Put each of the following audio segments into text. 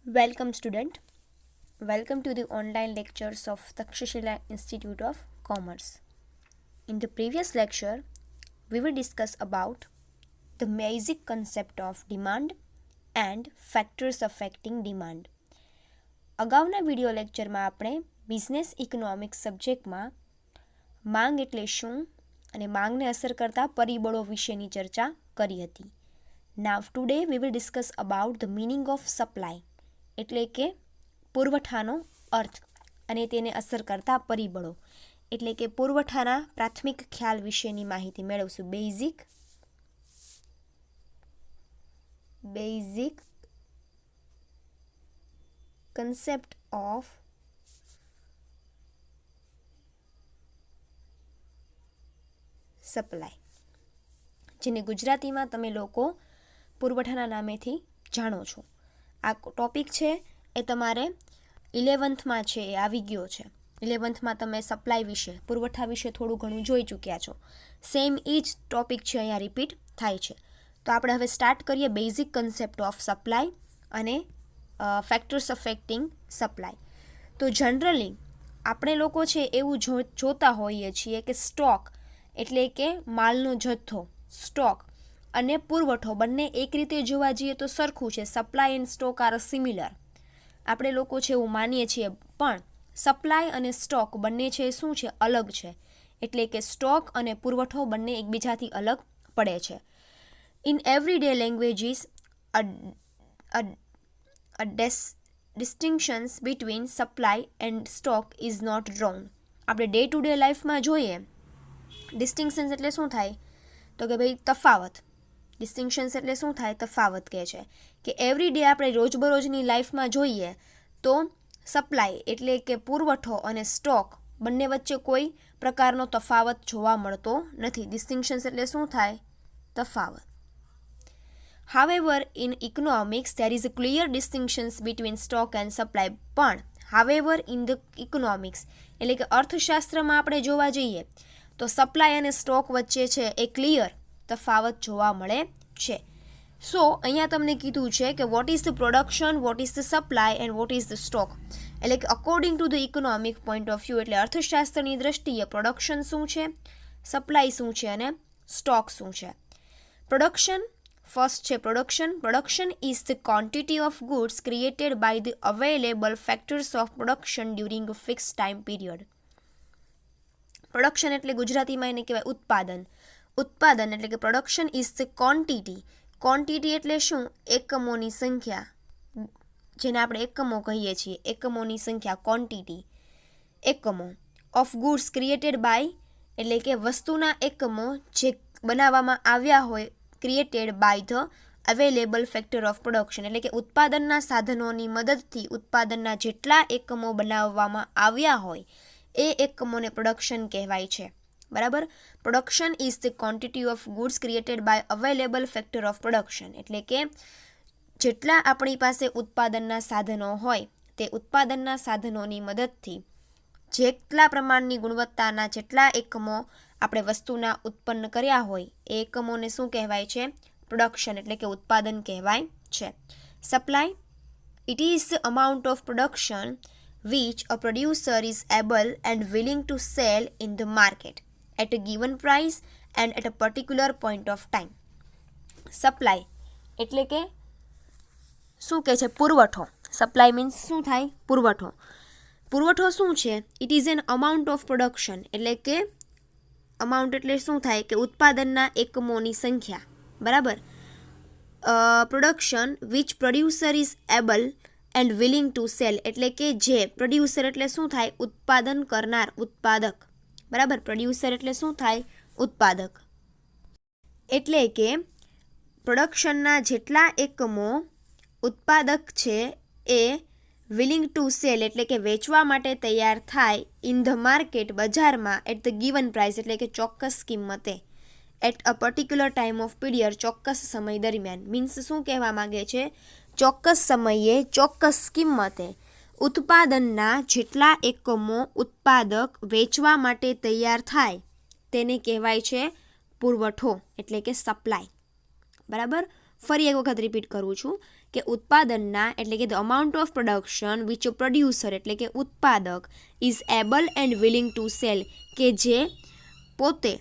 Welcome, student. Welcome to the online lectures of Takshashila Institute of Commerce. In the previous lecture, we will discuss about the basic concept of demand and factors affecting demand. અગાઉના video લેક્ચરમાં આપણે business economics સબ્જેક્ટમાં માંગ એટલે શું અને માંગને અસર કરતા પરિબળો વિશેની ચર્ચા કરી હતી. Now today we will discuss about the meaning of supply. એટલે કે પુરવઠાનો અર્થ અને તેને અસર કરતા પરિબળો એટલે કે પુરવઠાના પ્રાથમિક ખ્યાલ વિશેની માહિતી મેળવશું. બેઝિક કન્સેપ્ટ ઓફ સપ્લાય, જેને ગુજરાતીમાં તમે લોકો પુરવઠાના નામેથી જાણો છો. આ ટોપિક છે એ તમારે 11થમાં છે, એ આવી ગયો છે. 11થમાં તમે સપ્લાય વિશે, પુરવઠા વિશે થોડું ઘણું જોઈ ચૂક્યા છો. સેમ એ જ ટોપિક છે, અહીંયા રિપીટ થાય છે. તો આપણે હવે સ્ટાર્ટ કરીએ બેઝિક કન્સેપ્ટ ઓફ સપ્લાય અને ફેક્ટર્સ અફેક્ટિંગ સપ્લાય. તો જનરલી આપણે લોકો છે એવું જોતા હોઈએ છીએ કે સ્ટોક એટલે કે માલનો જથ્થો, સ્ટોક અને પુરવઠો બંને એક રીતે જોવા જઈએ તો સરખું છે. Supply and stock are similar. આપણે લોકો છે એવું માનીએ છીએ, પણ સપ્લાય અને સ્ટોક બંને છે શું છે, અલગ છે. એટલે કે સ્ટોક અને પુરવઠો બંને એકબીજાથી અલગ પડે છે. In every day languages distinctions between supply and stock is not drawn. આપણે ડે ટુ ડે લાઈફમાં જોઈએ ડિસ્ટિંક્શન્સ એટલે શું થાય તો કે ભાઈ તફાવત. ડિસ્ટિંક્શન્સ એટલે શું થાય, તફાવત કહે છે કે એવરી ડે આપણે રોજબરોજની લાઈફમાં જોઈએ તો સપ્લાય એટલે કે પુરવઠો અને સ્ટોક બંને વચ્ચે કોઈ પ્રકારનો તફાવત જોવા મળતો નથી. ડિસ્ટિંક્શન્સ એટલે શું થાય, તફાવત. However, in economics, there is a clear distinctions between stock and supply. પણ however, in the economics એટલે કે અર્થશાસ્ત્રમાં આપણે જોવા જઈએ તો સપ્લાય અને સ્ટોક વચ્ચે છે એ ક્લિયર તફાવત જોવા મળે છે. સો અહીંયા તમને કીધું છે કે what is the production, what is the supply and what is the stock. એટલે કે according to the economic point of view એટલે અર્થશાસ્ત્રની દ્રષ્ટિએ પ્રોડક્શન શું છે, સપ્લાય શું છે અને સ્ટોક શું છે. પ્રોડક્શન ફર્સ્ટ છે production. Production is the quantity of goods created by the available factors of production during a fix time period. Production એટલે ગુજરાતીમાં એને કહેવાય ઉત્પાદન. ઉત્પાદન એટલે કે production is the quantity. Quantity એટલે શું, એકમોની સંખ્યા, જેને આપણે એકમો કહીએ છીએ. એકમોની સંખ્યા, ક્વોન્ટિટી, એકમો. ઓફ ગુડ્સ ક્રિએટેડ બાય એટલે કે વસ્તુના એકમો જે બનાવવામાં આવ્યા હોય, created by the available factor of production એટલે કે ઉત્પાદનના સાધનોની મદદથી ઉત્પાદનના જેટલા એકમો બનાવવામાં આવ્યા હોય એ એકમોને પ્રોડક્શન કહેવાય છે. બરાબર. Production is the quantity of goods created by available factor of production એટલે કે જેટલા આપણી પાસે ઉત્પાદનના સાધનો હોય તે ઉત્પાદનના સાધનોની મદદથી જેટલા પ્રમાણની ગુણવત્તાના જેટલા એકમો આપણે વસ્તુના ઉત્પન્ન કર્યા હોય એ એકમોને શું કહેવાય છે, પ્રોડક્શન એટલે કે ઉત્પાદન કહેવાય છે. Supply it is the amount of production which a producer is able and willing to sell in the market at a given price and at a particular point of time. Supply એટલે કે શું કહે છે, પુરવઠો. Supply means શું થાય, પુરવઠો. પુરવઠો શું છે, it is an amount of production એટલે કે અમાઉન્ટ એટલે શું થાય કે ઉત્પાદનના એકમોની સંખ્યા. બરાબર. Production which producer is able and willing to sell એટલે કે જે પ્રોડ્યુસર એટલે શું થાય, ઉત્પાદન કરનાર, ઉત્પાદક. બરાબર. પ્રોડ્યુસર એટલે શું થાય, ઉત્પાદક. એટલે કે પ્રોડક્શનના જેટલા એકમો ઉત્પાદક છે એ વિલિંગ ટુ સેલ એટલે કે વેચવા માટે તૈયાર થાય ઇન ધ માર્કેટ બજારમાં એટ ધ ગિવન પ્રાઇસ એટલે કે ચોક્કસ કિંમતે. At a particular time of period ચોક્કસ સમય દરમિયાન. મીન્સ શું કહેવા માગે છે, ચોક્કસ સમયે ચોક્કસ કિંમતે ઉત્પાદનના જેટલા એકમો ઉત્પાદક વેચવા માટે તૈયાર થાય તેને કહેવાય છે પુરવઠો એટલે કે સપ્લાય. બરાબર. ફરી એક વખત રિપીટ કરું છું કે ઉત્પાદનના એટલે કે the amount of production which producer એટલે કે ઉત્પાદક is able and willing to cell કે જે પોતે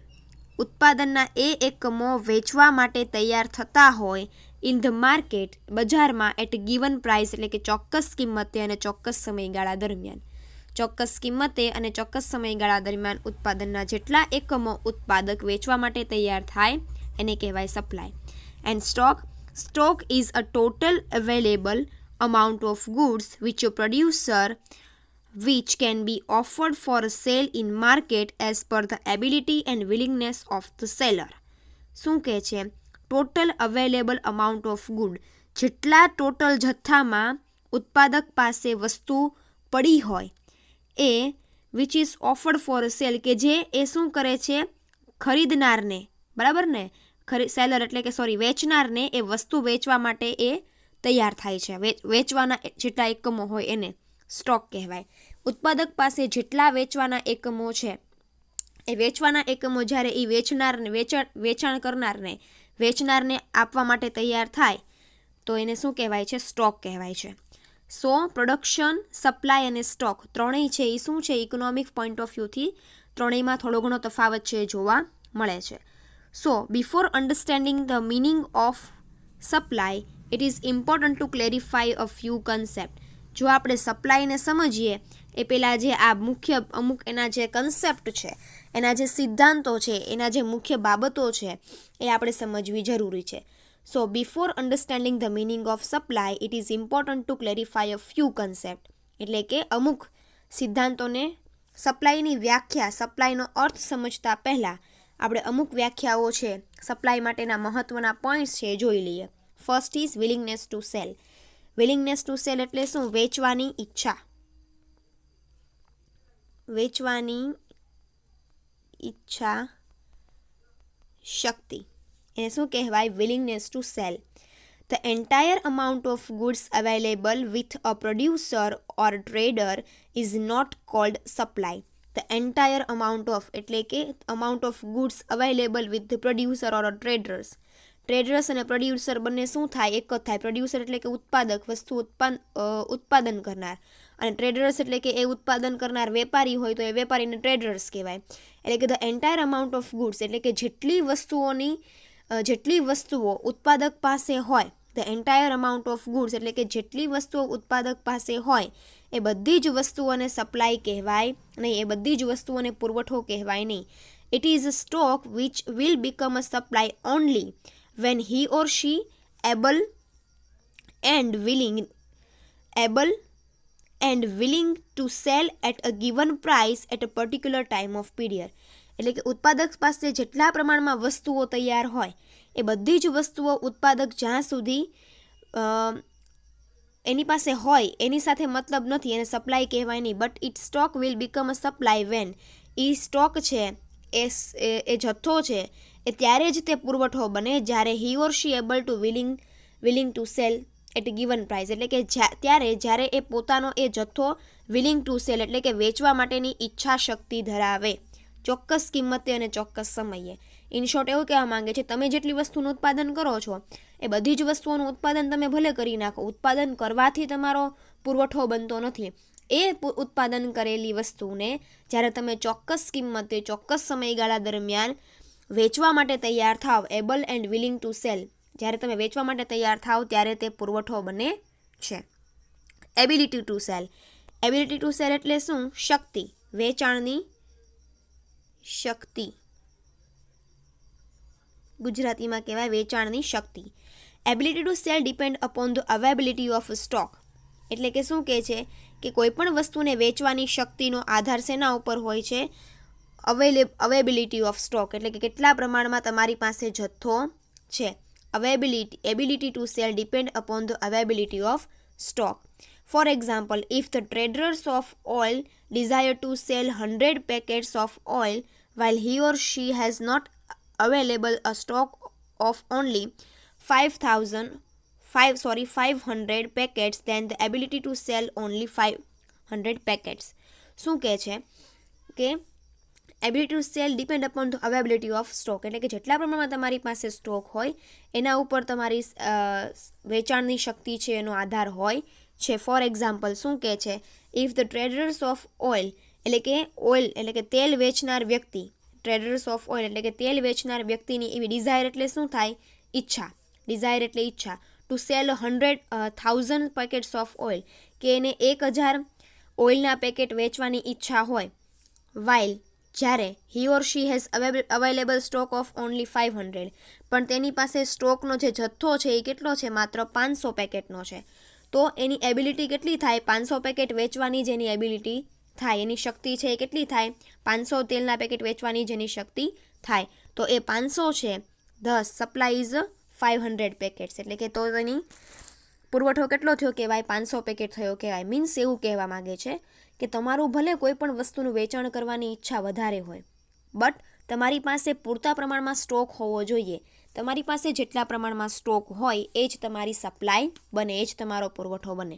ઉત્પાદનના એ એકમો વેચવા માટે તૈયાર થતા હોય ઇન ધ માર્કેટ બજારમાં એટ ગિવન પ્રાઇસ એટલે કે ચોક્કસ કિંમતે અને ચોક્કસ સમયગાળા દરમિયાન. ચોક્કસ કિંમતે અને ચોક્કસ સમયગાળા દરમિયાન ઉત્પાદનના જેટલા એકમો ઉત્પાદક વેચવા માટે તૈયાર થાય એને કહેવાય supply. And stock is a total available amount of goods which a producer which can be offered for sale in market as per the ability and willingness of the seller. શું કહે છે? Total available amount of good, જેટલા total જથ્થામાં ઉત્પાદક પાસે વસ્તુ પડી હોય એ which is offered for sale કે જે એ શું કરે છે ખરીદનારને, બરાબર ને, સેલર એટલે કે વેચનારને એ વસ્તુ વેચવા માટે એ તૈયાર થાય છે. વેચવાના જેટલા એકમો હોય એને સ્ટોક કહેવાય. ઉત્પાદક પાસે જેટલા વેચવાના એકમો છે એ વેચવાના એકમો જ્યારે એ વેચાણ કરનારને વેચનારને આપવા માટે તૈયાર થાય તો એને શું કહેવાય છે? સ્ટોક કહેવાય છે. સો પ્રોડક્શન, સપ્લાય અને સ્ટોક ત્રણેય છે એ શું છે? ઇકોનોમિક પોઈન્ટ ઓફ વ્યૂથી ત્રણેયમાં થોડો ઘણો તફાવત છે જોવા મળે છે. સો before understanding the meaning of supply it is important to clarify a few concept. જો આપણે સપ્લાયને સમજીએ એ પહેલાં જે આ મુખ્ય અમુક એના જે કન્સેપ્ટ છે, એના જે સિદ્ધાંતો છે, એના જે મુખ્ય બાબતો છે એ આપણે સમજવી જરૂરી છે. સો before understanding the meaning of supply it is important to clarify a few concept. એટલે કે અમુક સિદ્ધાંતોને, સપ્લાયની વ્યાખ્યા, સપ્લાયનો અર્થ સમજતા પહેલાં આપણે અમુક વ્યાખ્યાઓ છે, સપ્લાય માટેના મહત્ત્વના પોઈન્ટ્સ છે એ જોઈ લઈએ. First is willingness to sell. Willingness to sell એટલે શું? વેચવાની ઈચ્છા. વેચવાની ઈચ્છા શક્તિ એને શું કહેવાય? Willingness to sell. The entire amount of goods available with a producer or trader is not called supply. The entire amount of એટલે કે amount of goods available with the producer or traders. Traders અને producer બંને શું થાય? એક જ થાય. Producer એટલે કે ઉત્પાદક, વસ્તુ ઉત્પાદન કરનાર, અને ટ્રેડર્સ એટલે કે એ ઉત્પાદન કરનાર વેપારી હોય તો એ વેપારીને ટ્રેડર્સ કહેવાય. એટલે કે the entire amount of goods એટલે કે જેટલી વસ્તુઓ ઉત્પાદક પાસે હોય, the entire amount of goods એટલે કે જેટલી વસ્તુઓ ઉત્પાદક પાસે હોય એ બધી જ વસ્તુઓને સપ્લાય કહેવાય નહીં, એ બધી જ વસ્તુઓને પુરવઠો કહેવાય નહીં. It is a stock which will become a supply only when he or she able and willing to sell at a given price at a particular time of period. એટલે કે ઉત્પાદક પાસે જેટલા પ્રમાણમાં વસ્તુઓ તૈયાર હોય એ બધી જ વસ્તુઓ ઉત્પાદક જ્યાં સુધી એની પાસે હોય એની સાથે મતલબ નથી, એને સપ્લાય કહેવાય નહીં. But it stock will become a supply when એ સ્ટોક છે એ જથ્થો છે એ ત્યારે જ તે પુરવઠો બને જ્યારે he or she able to willing to sell at given price. એટલે કે જ્યારે એ પોતાનો એ જથ્થો વિલિંગ ટુ સેલ એટલે કે વેચવા માટેની ઈચ્છા શક્તિ ધરાવે ચોક્કસ કિંમતે અને ચોક્કસ સમયે. ઇન શોર્ટ એવું કહેવા માંગે છે તમે જેટલી વસ્તુનું ઉત્પાદન કરો છો એ બધી જ વસ્તુઓનું ઉત્પાદન તમે ભલે કરી નાખો, ઉત્પાદન કરવાથી તમારો પુરવઠો બનતો નથી. એ ઉત્પાદન કરેલી વસ્તુને જ્યારે તમે ચોક્કસ કિંમતે ચોક્કસ સમયગાળા દરમિયાન વેચવા માટે તૈયાર થાવ, able and willing to cell, જ્યારે તમે વેચવા માટે તૈયાર થાવ ત્યારે તે પુરવઠો બને છે. Ability to sell. Ability to sell એટલે શું? શક્તિ, વેચાણની શક્તિ. ગુજરાતીમાં કહેવાય વેચાણની શક્તિ. Ability to sell depend upon the availability of stock. એટલે કે શું કહે છે કે કોઈ પણ વસ્તુને વેચવાની શક્તિનો આધાર શેના ઉપર હોય છે? અવેબિલિટી ઓફ સ્ટોક એટલે કે કેટલા પ્રમાણમાં તમારી પાસે જથ્થો છે. Ability to sell depend upon the availability of stock. For example, if the traders of oil desire to sell 100 packets of oil while he or she has not available a stock of only 500 packets, then the ability to sell only 500 packets. શું કહે છે કે ability to sell depend upon the availability of stock, એટલે કે જેટલા પ્રમાણમાં તમારી પાસે સ્ટોક હોય એના ઉપર તમારી વેચાણની શક્તિ છે એનો આધાર હોય છે. ફોર એક્ઝામ્પલ શું કહે છે, if the traders of oil એટલે કે તેલ વેચનાર વ્યક્તિ, ટ્રેડર્સ ઓફ ઓઇલ એટલે કે તેલ વેચનાર વ્યક્તિની એવી ડિઝાયર એટલે શું થાય, ઈચ્છા, ડિઝાયર એટલે ઈચ્છા, to sell 100,000 packets of oil, કે એને 1000 ઓઇલના પેકેટ વેચવાની ઈચ્છા હોય, વાઇલ જ્યારે he or she has available stock of only 500, પણ તેની પાસે સ્ટોકનો જે જથ્થો છે એ કેટલો છે, માત્ર 500 પેકેટનો છે, તો એની એબિલિટી કેટલી થાય, 500 પેકેટ વેચવાની જેની એબિલિટી થાય, એની શક્તિ છે એ કેટલી થાય, 500 તેલના પેકેટ વેચવાની જેની શક્તિ થાય, તો એ 500 છે, ધસ સપ્લાય ઇઝ 500 પેકેટ્સ, એટલે કે તો તેની પુરવઠો કેટલો થયો કહેવાય, 500 પેકેટ થયો કહેવાય. મીન્સ એવું કહેવા માગે છે કે તમારું ભલે કોઈ પણ વસ્તુનું વેચાણ કરવાની ઈચ્છા વધારે હોય, બટ તમારી પાસે પૂરતા પ્રમાણમાં સ્ટોક હોવો જોઈએ. તમારી પાસે જેટલા પ્રમાણમાં સ્ટોક હોય એ જ તમારી સપ્લાય બને, એ જ તમારો પુરવઠો બને.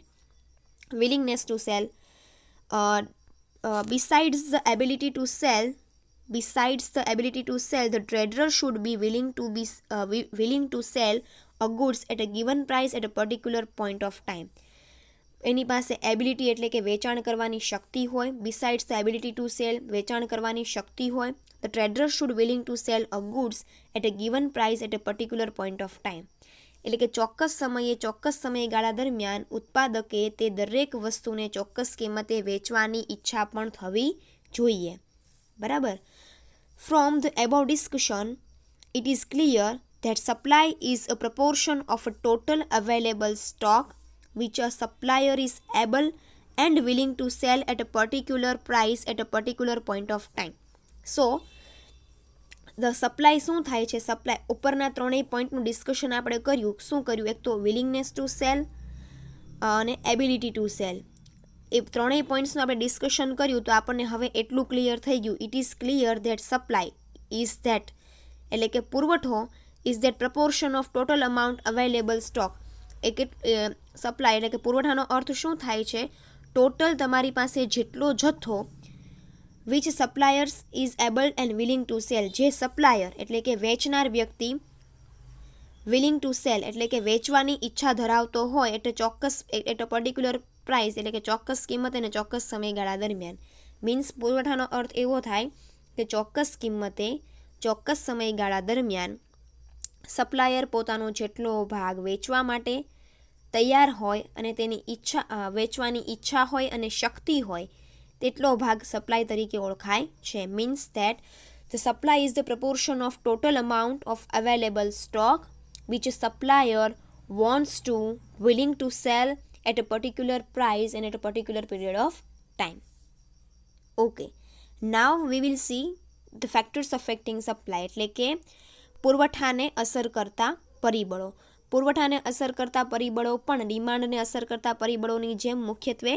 Willingness to sell, besides the ability to sell, the trader should be willing to sell a goods at a given price at a particular point of time. એની પાસે એબિલિટી એટલે કે વેચાણ કરવાની શક્તિ હોય, besides the ability to sell વેચાણ કરવાની શક્તિ હોય, the trader should willing to sell a goods at a given price at a particular point of time. એટલે કે ચોક્કસ સમયે ચોક્કસ સમયગાળા દરમિયાન ઉત્પાદકે તે દરેક વસ્તુને ચોક્કસ કિંમતે વેચવાની ઈચ્છા પણ થવી જોઈએ. બરાબર. From the above discussion, it is clear that supply is a proportion of a total available stock which a supplier is able and willing to sell at a particular price at a particular point of time. So, the supply શું થાય છે, supply ઉપરના ત્રણેય પોઈન્ટનું discussion આપણે કર્યું. શું કર્યું, એક તો વિલિંગનેસ ટુ સેલ અને એબિલિટી ટુ સેલ, એ ત્રણેય પોઈન્ટ્સનું આપણે ડિસ્કશન કર્યું. તો આપણને હવે એટલું ક્લિયર થઈ ગયું, it is clear that supply is that એટલે કે પુરવઠો is that proportion of total amount available stock. Supply એટલે કે પુરવઠાનો અર્થ શું થાય છે, ટોટલ તમારી પાસે જેટલો જથ્થો, which suppliers is able and willing to cell, જે સપ્લાયર એટલે કે વેચનાર વ્યક્તિ વિલિંગ ટુ સેલ એટલે કે વેચવાની ઈચ્છા ધરાવતો હોય, એટલે ચોક્કસ એટ અ પર્ટિક્યુલર પ્રાઇસ એટલે કે ચોક્કસ કિંમત અને ચોક્કસ સમયગાળા દરમિયાન. મીન્સ પુરવઠાનો અર્થ એવો થાય કે ચોક્કસ કિંમતે ચોક્કસ સમયગાળા દરમિયાન સપ્લાયર પોતાનો જેટલો ભાગ વેચવા માટે તૈયાર હોય અને તેની વેચવાની ઈચ્છા હોય અને શક્તિ હોય તેટલો ભાગ સપ્લાય તરીકે ઓળખાય છે. Means that the supply is the proportion of total amount of available stock which supplier wants to willing to cell at a particular price and at a particular period of time. Okay, now we will see the factors affecting supply, એટલે કે પુરવઠાને અસર કરતા પરિબળો. પુરવઠાને અસર કરતા પરિબળો પણ ડિમાન્ડને અસર કરતા પરિબળોની જેમ મુખ્યત્વે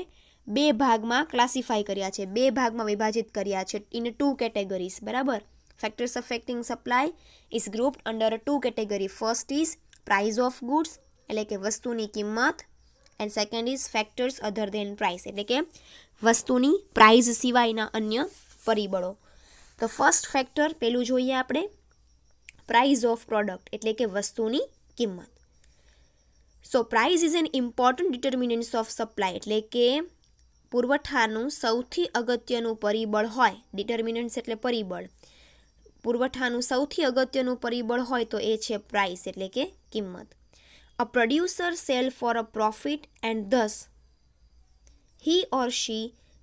બે ભાગમાં ક્લાસિફાઈ કર્યા છે, બે ભાગમાં વિભાજિત કર્યા છે, ઇન 2 categories. બરાબર. Factors affecting supply is grouped under 2 category. First is price of goods એટલે કે વસ્તુની કિંમત, and second is factors other than price એટલે કે વસ્તુની પ્રાઇસ સિવાયના અન્ય પરિબળો. તો ફર્સ્ટ ફેક્ટર પેલું જોઈએ આપણે, પ્રાઇસ ઓફ પ્રોડક્ટ એટલે કે વસ્તુની કિંમત. So price is an important determinants of supply એટલે કે પુરવઠાનું સૌથી અગત્યનું પરિબળ હોય, ડિટર્મિનન્ટ્સ એટલે પરિબળ, પુરવઠાનું સૌથી અગત્યનું પરિબળ હોય તો એ છે પ્રાઇસ એટલે કે કિંમત. A producer sell for a profit and thus he or she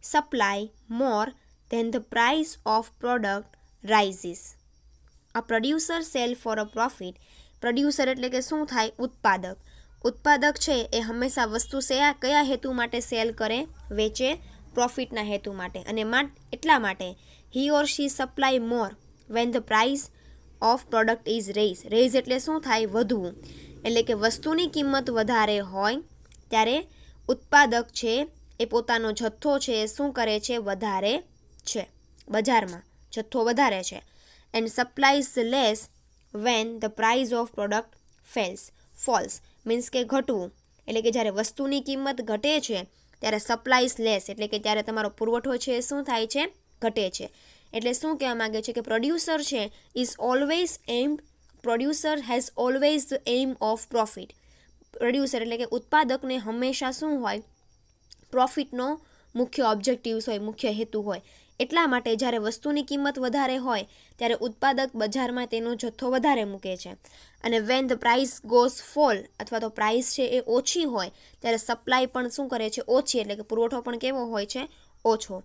supply more than the price of product rises. A producer sell for a profit. Producer એટલે કે શું થાય, ઉત્પાદક. ઉત્પાદક છે એ હંમેશા વસ્તુ કયા હેતુ માટે સેલ કરે, વેચે, પ્રોફિટના હેતુ માટે. અને એટલા માટે he or she supply more when the price of product is raised. raise એટલે શું થાય, વધવું. એટલે કે વસ્તુની કિંમત વધારે હોય ત્યારે ઉત્પાદક છે એ પોતાનો જથ્થો છે એ શું કરે છે, વધારે છે, બજારમાં જથ્થો વધારે છે. And supplies less when the price of product falls means કે ઘટવું. એટલે કે જ્યારે વસ્તુની કિંમત ઘટે છે ત્યારે સપ્લાઈઝ લેસ એટલે કે ત્યારે તમારો પુરવઠો છે એ શું થાય છે, ઘટે છે. એટલે શું કહેવા માંગે છે કે પ્રોડ્યુસર છે producer has always the aim of profit. Producer એટલે કે ઉત્પાદકને હંમેશા શું હોય, પ્રોફિટનો મુખ્ય ઓબ્જેક્ટિવ્સ હોય, મુખ્ય હેતુ હોય. એટલા માટે જ્યારે વસ્તુની કિંમત વધારે હોય ત્યારે ઉત્પાદક બજારમાં તેનો જથ્થો વધારે મૂકે છે. અને when the price goes fall અથવા તો પ્રાઇસ છે એ ઓછી હોય ત્યારે સપ્લાય પણ શું કરે છે, ઓછી, એટલે કે પુરવઠો પણ કેવો હોય છે, ઓછો.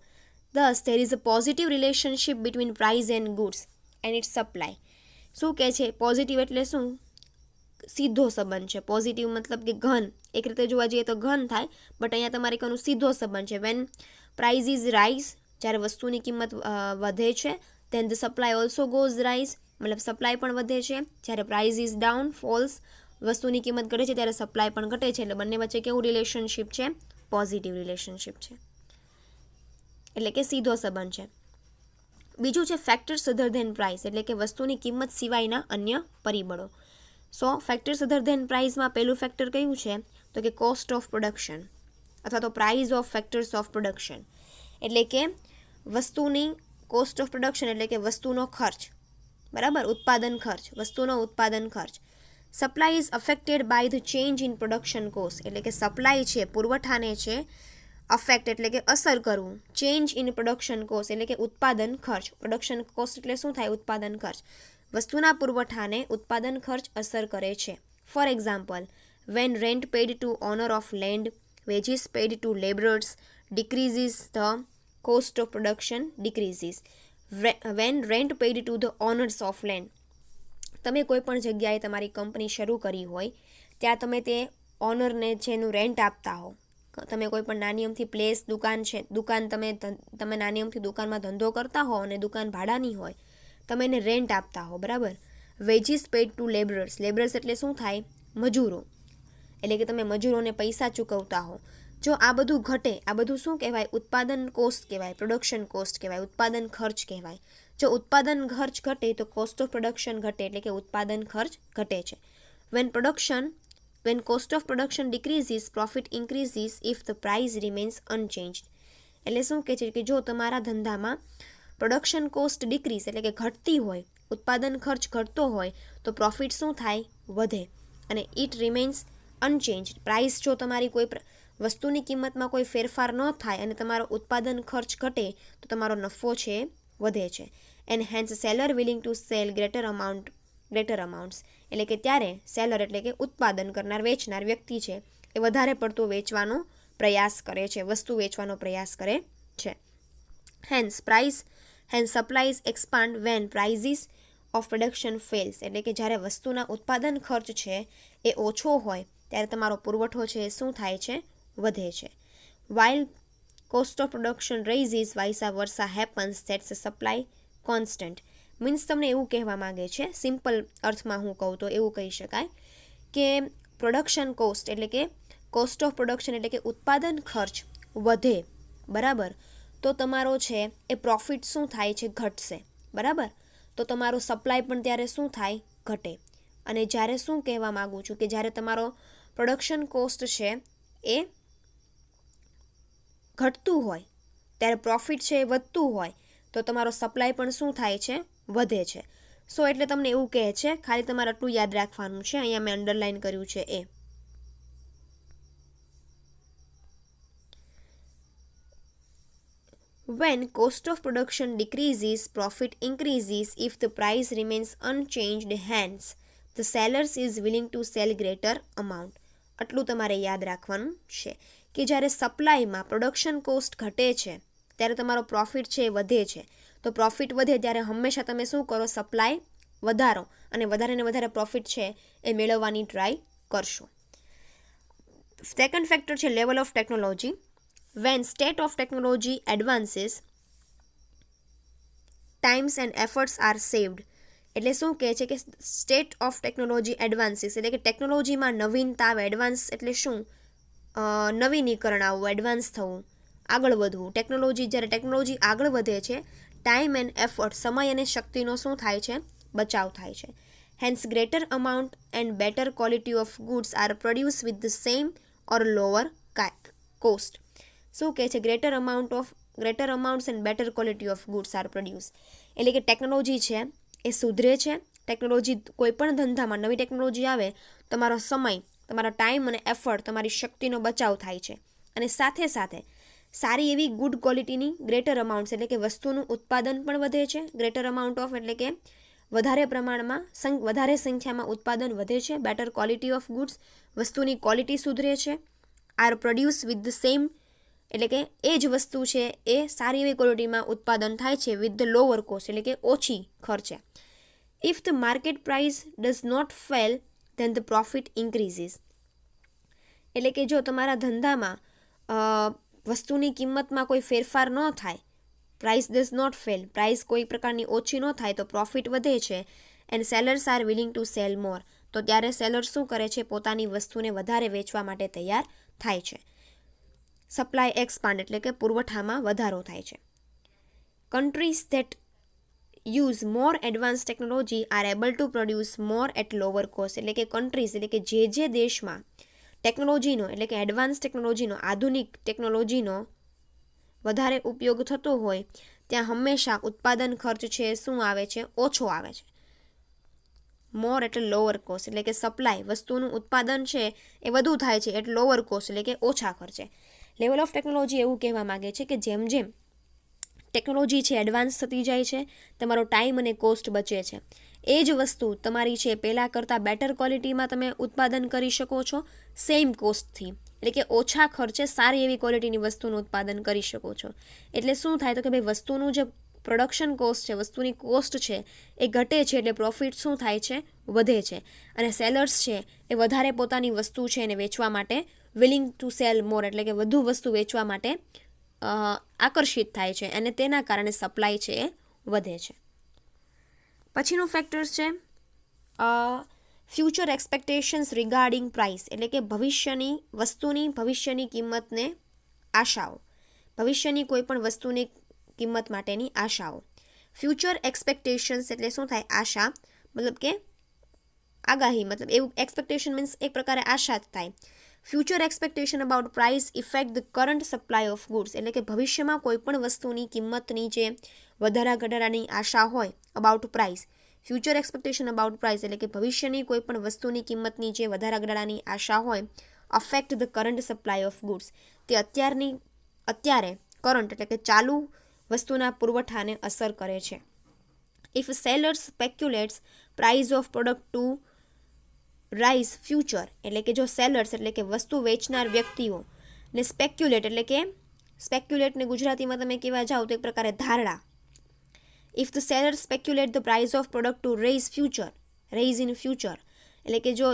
Thus, there is a positive relationship between price and goods and its supply. શું કહે છે પોઝિટિવ એટલે શું, સીધો સંબંધ છે. પોઝિટિવ મતલબ કે ઘન, એક રીતે જોવા જઈએ તો ઘન થાય, બટ અહીંયા તમારે કહેવાનું સીધો સંબંધ છે. વેન પ્રાઇઝ ઇઝ રાઇઝ, જ્યારે વસ્તુની કિંમત વધે છે, then the supply also goes rise, મતલબ સપ્લાય પણ વધે છે. જ્યારે પ્રાઇઝ ઇઝ ડાઉન, ફોલ્સ, વસ્તુની કિંમત ઘટે છે ત્યારે સપ્લાય પણ ઘટે છે. એટલે બંને વચ્ચે કેવું રિલેશનશિપ છે, પોઝિટિવ રિલેશનશિપ છે, એટલે કે સીધો સંબંધ છે. બીજું છે ફેક્ટર્સ અધર ધેન પ્રાઇસ, એટલે કે વસ્તુની કિંમત સિવાયના અન્ય પરિબળો. સો ફેક્ટર્સ અધર ધેન પ્રાઇસમાં પહેલું ફેક્ટર કયું છે તો કે કોસ્ટ ઓફ પ્રોડક્શન અથવા તો price of factors of production. એટલે કે વસ્તુની કોસ્ટ ઓફ પ્રોડક્શન એટલે કે વસ્તુનો ખર્ચ, બરાબર, ઉત્પાદન ખર્ચ, વસ્તુનો ઉત્પાદન ખર્ચ. Supply is affected by the change in production cost, એટલે કે સપ્લાય છે, પુરવઠાને છે અફેક્ટ એટલે કે અસર કરવું, ચેન્જ ઇન પ્રોડક્શન કોસ્ટ એટલે કે ઉત્પાદન ખર્ચ. પ્રોડક્શન કોસ્ટ એટલે શું થાય, ઉત્પાદન ખર્ચ. વસ્તુના પુરવઠાને ઉત્પાદન ખર્ચ અસર કરે છે. For example, when rent paid to owner of land, wages paid to labourers decreases the cost of production decreases. When rent paid to the owners of land, તમે કોઈ પણ જગ્યાએ તમારી કંપની શરૂ કરી હોય ત્યાં તમે તે ઓનરને જેનું રેન્ટ આપતા હો, તમે કોઈ પણ નાની અમથી પ્લેસ, દુકાન છે, દુકાન તમે નાની અમથી દુકાનમાં ધંધો કરતા હો અને દુકાન ભાડાની હોય, તમે એને રેન્ટ આપતા હો, બરાબર. Wages paid to labourers, labourers એટલે શું થાય, મજૂરો, એટલે કે તમે મજૂરોને પૈસા ચૂકવતા હો. જો આ બધું ઘટે, આ બધું શું કહેવાય, ઉત્પાદન કોસ્ટ કહેવાય, પ્રોડક્શન કોસ્ટ કહેવાય, ઉત્પાદન ખર્ચ કહેવાય. જો ઉત્પાદન ખર્ચ ઘટે તો કોસ્ટ ઓફ પ્રોડક્શન ઘટે, એટલે કે ઉત્પાદન ખર્ચ ઘટે છે. When cost of production decreases, profit increases if the price remains unchanged. એટલે શું કહે છે કે જો તમારા ધંધામાં પ્રોડક્શન કોસ્ટ ડિક્રીઝ એટલે કે ઘટતી હોય, ઉત્પાદન ખર્ચ ઘટતો હોય તો પ્રોફિટ શું થાય, વધે. અને ઇટ રિમેન્સ અનચેન્જડ, પ્રાઇસ જો તમારી કોઈ વસ્તુની કિંમતમાં કોઈ ફેરફાર ન થાય અને તમારો ઉત્પાદન ખર્ચ ઘટે તો તમારો નફો છે વધે છે. And hence seller willing to sell greater amounts, એટલે કે ત્યારે સેલર એટલે કે ઉત્પાદન કરનાર, વેચનાર વ્યક્તિ છે એ વધારે પડતો વેચવાનો પ્રયાસ કરે છે, વસ્તુ વેચવાનો પ્રયાસ કરે છે. Hence supplies expand when prices of production falls, એટલે કે જ્યારે વસ્તુના ઉત્પાદન ખર્ચ છે એ ઓછો હોય ત્યારે તમારો પુરવઠો છે એ શું થાય છે, વધે છે. While cost of production raises vice versa happens that's supply constant. Means તમને એવું કહેવા માંગે છે, સિમ્પલ અર્થમાં હું કહું તો એવું કહી શકાય કે પ્રોડક્શન કોસ્ટ એટલે કે કોસ્ટ ઓફ પ્રોડક્શન એટલે કે ઉત્પાદન ખર્ચ વધે, બરાબર, તો તમારો છે એ પ્રોફિટ શું થાય છે, ઘટશે, બરાબર. તો તમારો સપ્લાય પણ ત્યારે શું થાય, ઘટે. અને જ્યારે શું કહેવા માગું છું કે જ્યારે તમારો પ્રોડક્શન કોસ્ટ છે એ ઘટતું હોય ત્યારે પ્રોફિટ છે એ વધતું હોય તો તમારો સપ્લાય પણ શું થાય છે, વધે છે. સો એટલે તમને એવું કહે છે, ખાલી તમારે આટલું યાદ રાખવાનું છે, અહીંયા મેં અંડરલાઇન કર્યું છે એ. When cost of production decreases, profit increases if the price remains unchanged, hence the seller is willing to sell greater amount. આટલું તમારે યાદ રાખવાનું છે કે જ્યારે સપ્લાયમાં પ્રોડક્શન કોસ્ટ ઘટે છે ત્યારે તમારો પ્રોફિટ છે એ વધે છે. તો પ્રોફિટ વધે ત્યારે હંમેશા તમે શું કરો, સપ્લાય વધારો અને વધારે પ્રોફિટ છે એ મેળવવાની ટ્રાય કરશો. સેકન્ડ ફેક્ટર છે level of technology. When state of technology advances, times and efforts are saved. એટલે શું કહે છે કે સ્ટેટ ઓફ ટેકનોલોજી એડવાન્સીસ એટલે કે ટેકનોલોજીમાં નવીનતા આવે. એડવાન્સ એટલે શું, નવીનીકરણ આવવું, એડવાન્સ થવું, આગળ વધવું. જ્યારે ટેકનોલોજી આગળ વધે છે, ટાઈમ એન્ડ એફર્ટ, સમય અને શક્તિનો શું થાય છે, બચાવ થાય છે. Hence greater amount and better quality of goods are produce with the same or lower cost. શું કહે છે, greater amount of greater amounts and better quality of goods are produced. એટલે કે ટેકનોલોજી છે એ સુધરે છે. ટેકનોલોજી કોઈ પણ ધંધામાં નવી ટેકનોલોજી આવે, તમારો સમય, તમારો ટાઈમ અને એફર્ટ, તમારી શક્તિનો બચાવ થાય છે. અને સાથે સાથે સારી એવી ગુડ ક્વોલિટીની ગ્રેટર અમાઉન્ટ્સ એટલે કે વસ્તુનું ઉત્પાદન પણ વધે છે. ગ્રેટર અમાઉન્ટ ઓફ એટલે કે વધારે પ્રમાણમાં વધારે સંખ્યામાં ઉત્પાદન વધે છે. બેટર ક્વોલિટી ઓફ ગુડ્સ વસ્તુની ક્વોલિટી સુધરે છે. Are produce with the same એટલે કે એ જ વસ્તુ છે એ સારી એવી ક્વોલિટીમાં ઉત્પાદન થાય છે વિથ ધ લોઅર કોસ્ટ એટલે કે ઓછી ખર્ચે. If the market price does not fall then the profit increases. એટલે કે જો તમારા ધંધામાં વસ્તુની કિંમતમાં કોઈ ફેરફાર ન થાય, price does not fall, price કોઈ પ્રકારની ઓછી ન થાય તો પ્રોફિટ વધે છે. And sellers are willing to sell more. તો ત્યારે સેલર્સ શું કરે છે? પોતાની વસ્તુને વધારે વેચવા માટે તૈયાર થાય છે. સપ્લાય એક્સપાન્ડ એટલે કે પુરવઠામાં વધારો થાય છે. Countries that use more advance technology are able to produce more at lower cost. એટલે કે કન્ટ્રીઝ એટલે કે જે દેશમાં ટેકનોલોજીનો એટલે કે એડવાન્સ ટેકનોલોજીનો, આધુનિક ટેકનોલોજીનો વધારે ઉપયોગ થતો હોય ત્યાં હંમેશા ઉત્પાદન ખર્ચ છે શું આવે છે? ઓછો આવે છે. મોર એટલે લોઅર કોસ્ટ એટલે કે સપ્લાય વસ્તુનું ઉત્પાદન છે એ વધુ થાય છે એટલે લોઅર કોસ્ટ એટલે કે ઓછા ખર્ચે. લેવલ ઓફ ટેકનોલોજી એવું કહેવા માગે છે કે જેમ જેમ ટેકનોલોજી છે એડવાન્સ થતી જાય છે, તમારો ટાઈમ અને કોસ્ટ બચે છે. એ જ વસ્તુ તમારી છે પહેલાં કરતાં બેટર ક્વોલિટીમાં તમે ઉત્પાદન કરી શકો છો સેમ કોસ્ટથી. એટલે કે ઓછા ખર્ચે સારી એવી ક્વોલિટીની વસ્તુનું ઉત્પાદન કરી શકો છો. એટલે શું થાય તો કે ભાઈ વસ્તુનું જે પ્રોડક્શન કોસ્ટ છે, વસ્તુની કોસ્ટ છે એ ઘટે છે એટલે પ્રોફિટ શું થાય છે? વધે છે. અને સેલર્સ છે એ વધારે પોતાની વસ્તુ છે એને વેચવા માટે વિલિંગ ટુ સેલ મોર એટલે કે વધુ વસ્તુ વેચવા માટે આકર્ષિત થાય છે અને તેના કારણે સપ્લાય છે એ વધે છે. પછીનું ફેક્ટર્સ છે ફ્યુચર એક્સપેક્ટેશન્સ રિગાર્ડિંગ પ્રાઇસ એટલે કે ભવિષ્યની વસ્તુની ભવિષ્યની કિંમતને આશાઓ. ભવિષ્યની કોઈ પણ વસ્તુની કિંમત માટેની આશાઓ. ફ્યુચર એક્સપેક્ટેશન્સ એટલે શું થાય? આશા મતલબ કે આગાહી, મતલબ એવું એક્સપેક્ટેશન મીન્સ એક પ્રકારે આશા જ થાય. Future expectation about price effect the current supply of goods એટલે કે ભવિષ્યમાં કોઈ પણ વસ્તુની કિંમતની જે વધારા ઘટાડાની આશા હોય about price. Future expectation about price એટલે કે ભવિષ્યની કોઈ પણ વસ્તુની કિંમતની જે વધારા ઘટાડાની આશા હોય affect the current supply of goods. તે અત્યારે કરંટ એટલે કે ચાલુ વસ્તુના પુરવઠાને અસર કરે છે. If sellers speculates price of product to rise future એટલે કે જો સેલર્સ એટલે કે વસ્તુ વેચનાર વ્યક્તિઓ ને સ્પેક્યુલેટને ગુજરાતીમાં તમે કહેવા જાઓ તો એક પ્રકારે ધારણા. If the sellers speculate the price of product to raise in future એટલે કે જો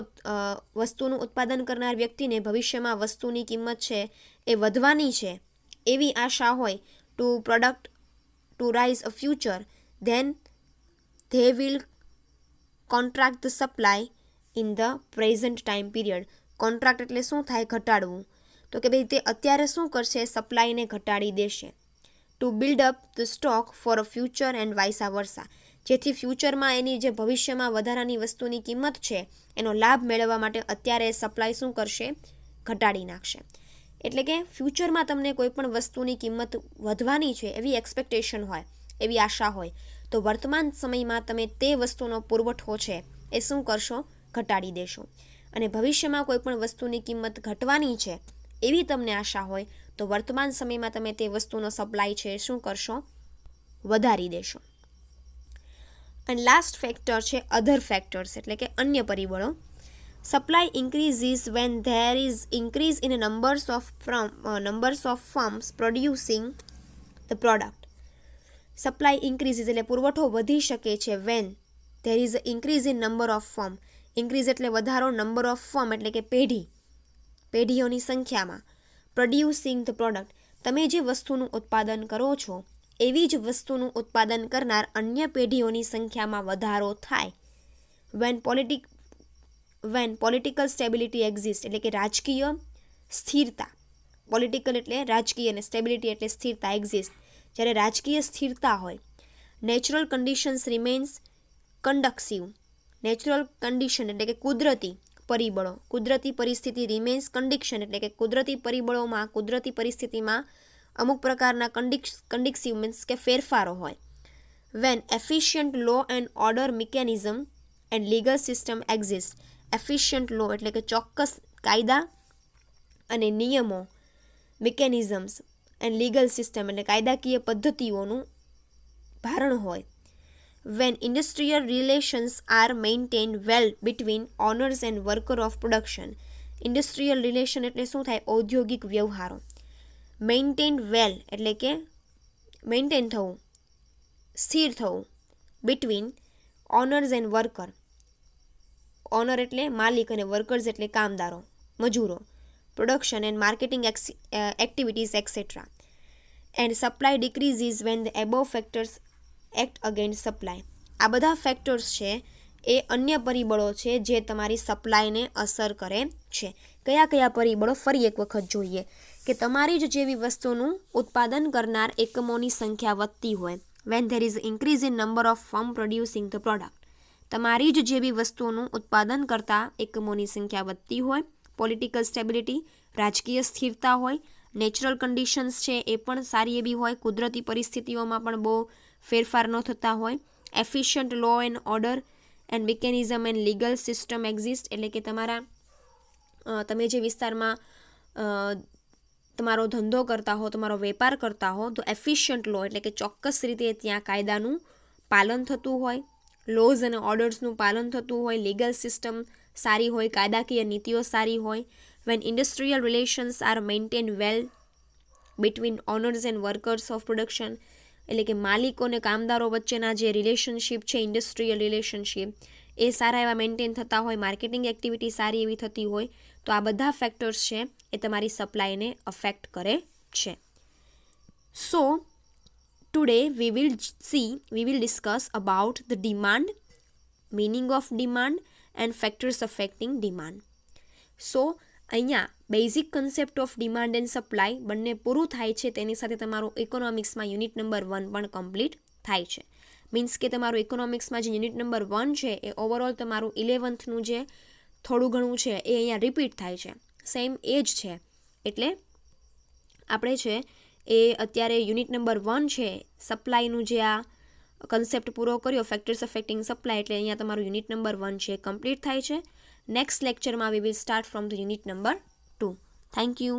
વસ્તુનું ઉત્પાદન કરનાર વ્યક્તિને ભવિષ્યમાં વસ્તુની કિંમત છે એ વધવાની છે એવી આશા હોય to rise a future, then they will contract the supply in the present time period. Contract એટલે શું થાય? ઘટાડવું. તો કે ભાઈ તે અત્યારે શું કરશે? સપ્લાયને ઘટાડી દેશે. To build up the stock for a future and vice versa. જેથી ફ્યુચરમાં એની જે ભવિષ્યમાં વધારાની વસ્તુની કિંમત છે એનો લાભ મેળવવા માટે અત્યારે સપ્લાય શું કરશે? ઘટાડી નાખશે. એટલે કે ફ્યુચરમાં તમને કોઈ પણ વસ્તુની કિંમત વધવાની છે એવી એક્સપેક્ટેશન હોય, એવી આશા હોય તો વર્તમાન સમયમાં તમે તે વસ્તુનો પુરવઠો છે એ શું કરશો? ઘટાડી દેશો. અને ભવિષ્યમાં કોઈ પણ વસ્તુની કિંમત ઘટવાની છે એવી તમને આશા હોય તો વર્તમાન સમયમાં તમે તે વસ્તુનો સપ્લાય છે શું કરશો? વધારી દેશો. અને લાસ્ટ ફેક્ટર છે અધર ફેક્ટર્સ એટલે કે અન્ય પરિબળો. Supply increases when there is increase in numbers of firms producing the product. Supply increases એટલે પુરવઠો વધી શકે છે when there is increase in number of firm. Increase એટલે વધારો, નંબર ઓફ ફર્મ એટલે કે પેઢીઓની સંખ્યામાં. પ્રોડ્યુસિંગ ધ પ્રોડક્ટ તમે જે વસ્તુનું ઉત્પાદન કરો છો એવી જ વસ્તુનું ઉત્પાદન કરનાર અન્ય પેઢીઓની સંખ્યામાં વધારો થાય. વેન પોલિટિકલ સ્ટેબિલિટી એક્ઝિસ્ટ એટલે કે રાજકીય સ્થિરતા. પોલિટિકલ એટલે રાજકીય અને સ્ટેબિલિટી એટલે સ્થિરતા એક્ઝિસ્ટ. જ્યારે રાજકીય સ્થિરતા હોય. Natural conditions remains conducive. Natural condition એટલે કે કુદરતી પરિબળો, કુદરતી પરિસ્થિતિ રિમેન્સ કન્ડિશન એટલે કે કુદરતી પરિબળોમાં, કુદરતી પરિસ્થિતિમાં અમુક પ્રકારના કન્ડિક્સિવ મીન્સ કે ફેરફારો હોય. When efficient law and order mechanism and legal system exist. Efficient law એટલે કે ચોક્કસ કાયદા અને નિયમો, મિકેનિઝમ્સ એન્ડ લીગલ સિસ્ટમ એટલે કાયદાકીય પદ્ધતિઓનું ભારણ હોય. When industrial relations are maintain well between owners and worker of production. Industrial relation એટલે શું થાય? ઔદ્યોગિક વ્યવહારો. મેન્ટેન વેલ એટલે કે મેન્ટેન થવું, સ્થિર થવું, between owners and worker. Owner એટલે માલિક અને વર્કર્સ એટલે કામદારો, મજૂરો. Production and marketing activities etcetera. And supply decreases when the above factors act against supply. આ બધા ફેક્ટર્સ છે એ અન્ય પરિબળો છે જે તમારી સપ્લાયને અસર કરે છે. કયા કયા પરિબળો? ફરી એક વખત જોઈએ કે તમારી જ જેવી વસ્તુનું ઉત્પાદન કરનાર એકમોની સંખ્યા વધતી હોય. When there is increase in number of firm producing the product. તમારી જ જેવી વસ્તુનું ઉત્પાદન કરતા એકમોની સંખ્યા વધતી હોય. પોલિટિકલ સ્ટેબિલિટી, રાજકીય સ્થિરતા હોય. નેચરલ કન્ડિશન્સ છે એ પણ સારી એવી હોય, કુદરતી પરિસ્થિતિઓમાં પણ બહુ ફેરફાર ન થતા હોય. Efficient law and order and mechanism and legal system exist એટલે કે તમે જે વિસ્તારમાં તમારો ધંધો કરતા હો, તમારો વેપાર કરતા હો, તો એફિશિયન્ટ લો એટલે કે ચોક્કસ રીતે ત્યાં કાયદાનું પાલન થતું હોય, લોઝ અને ઓર્ડર્સનું પાલન થતું હોય, લીગલ સિસ્ટમ સારી હોય, કાયદાકીય નીતિઓ સારી હોય. When industrial relations are maintain well between owners and workers of production એટલે કે માલિકો અને કામદારો વચ્ચેના જે રિલેશનશિપ છે, ઇન્ડસ્ટ્રીયલ રિલેશનશિપ, એ સારા એવા મેન્ટેન થતા હોય, માર્કેટિંગ એક્ટિવિટી સારી એવી થતી હોય, તો આ બધા ફેક્ટર્સ છે એ તમારી સપ્લાયને અફેક્ટ કરે છે. સો today we will discuss about the demand, meaning of demand and factors affecting demand. સો અહીંયા basic concept of demand and supply બંને પૂરું થાય છે. તેની સાથે તમારું ઇકોનોમિક્સમાં યુનિટ નંબર 1 પણ કમ્પ્લીટ થાય છે. મીન્સ કે તમારું ઇકોનોમિક્સમાં જે યુનિટ નંબર 1 છે એ ઓવરઓલ તમારું 11thનું જે થોડું ઘણું છે એ અહીંયા રિપીટ થાય છે, સેમ એ જ છે. એટલે આપણે છે એ અત્યારે યુનિટ નંબર 1 છે સપ્લાયનું જે આ કન્સેપ્ટ પૂરો કર્યો, ફેક્ટર્સ અફેક્ટિંગ સપ્લાય, એટલે અહીંયા તમારું યુનિટ નંબર 1 છે કમ્પ્લીટ થાય છે. નેક્સ્ટ લેક્ચરમાં we will start from the unit number 2. Thank you.